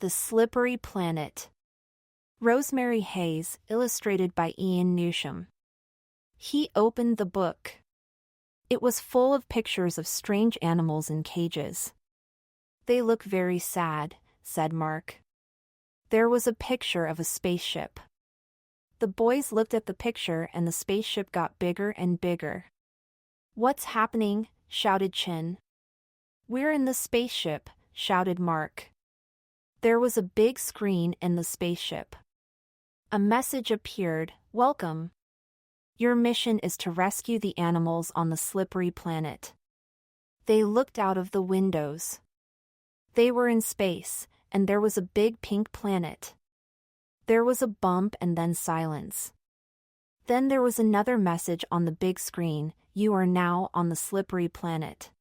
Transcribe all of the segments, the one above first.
The Slippery Planet. Rosemary Hayes, illustrated by Ian Newsham. He opened the book. It was full of pictures of strange animals in cages. "They look very sad," said Mark. There was a picture of a spaceship. The boys looked at the picture and the spaceship got bigger and bigger. "What's happening?" shouted Chin. "We're in the spaceship," shouted Mark. There was a big screen in the spaceship. A message appeared, "Welcome. Your mission is to rescue the animals on the slippery planet." They looked out of the windows. They were in space, and there was a big pink planet. There was a bump and then silence. Then there was another message on the big screen, "You are now on the slippery planet.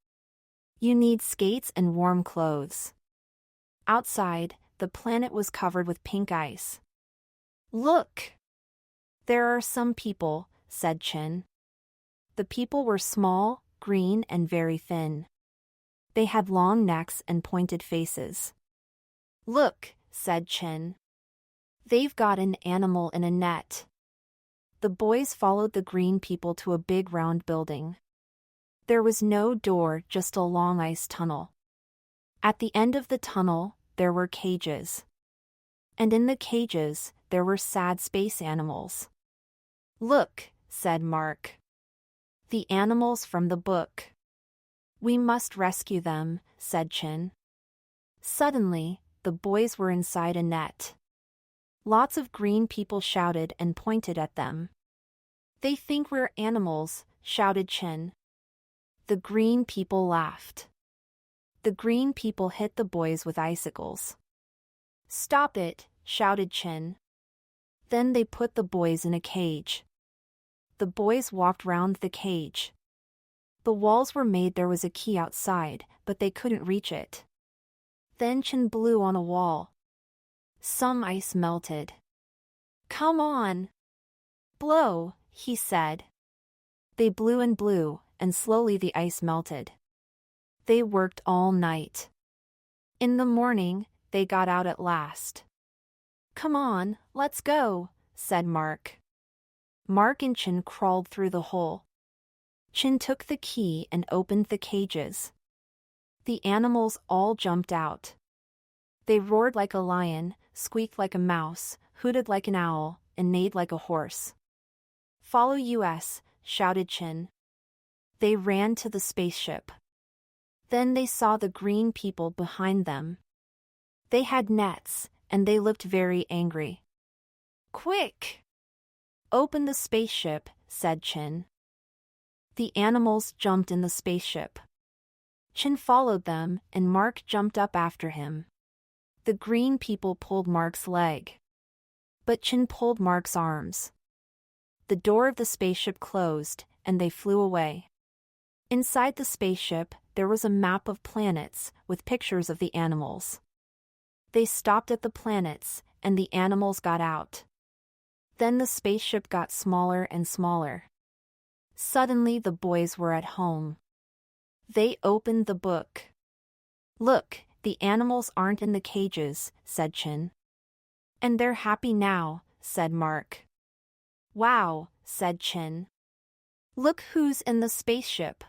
You need skates and warm clothes." Outside, the planet was covered with pink ice. "Look! There are some people," said Chin. The people were small, green, and very thin. They had long necks and pointed faces. "Look," said Chin. "They've got an animal in a net." The boys followed the green people to a big round building. There was no door, just a long ice tunnel. At the end of the tunnel, there were cages. And in the cages, there were sad space animals. "Look," said Mark. "The animals from the book. We must rescue them," said Chin. Suddenly, the boys were inside a net. Lots of green people shouted and pointed at them. "They think we're animals," shouted Chin. The green people laughed. The green people hit the boys with icicles. "Stop it," shouted Chin. Then they put the boys in a cage. The boys walked round the cage. The walls were made there was a key outside, but they couldn't reach it. Then Chin blew on a wall. Some ice melted. "Come on! Blow," he said. They blew, and slowly the ice melted. They worked all night. In the morning, they got out at last. "Come on, let's go," said Mark. Mark and Chin crawled through the hole. Chin took the key and opened the cages. The animals all jumped out. They roared like a lion, squeaked like a mouse, hooted like an owl, and neighed like a horse. "Follow us," shouted Chin. They ran to the spaceship. Then they saw the green people behind them. They had nets, and they looked very angry. "Quick! Open the spaceship," said Chin. The animals jumped in the spaceship. Chin followed them, and Mark jumped up after him. The green people pulled Mark's leg. But Chin pulled Mark's arms. The door of the spaceship closed, and they flew away. Inside the spaceship, there was a map of planets, with pictures of the animals. They stopped at the planets, and the animals got out. Then the spaceship got smaller and smaller. Suddenly the boys were at home. They opened the book. "Look, the animals aren't in the cages," said Chin. "And they're happy now," said Mark. "Wow," said Chin. "Look who's in the spaceship."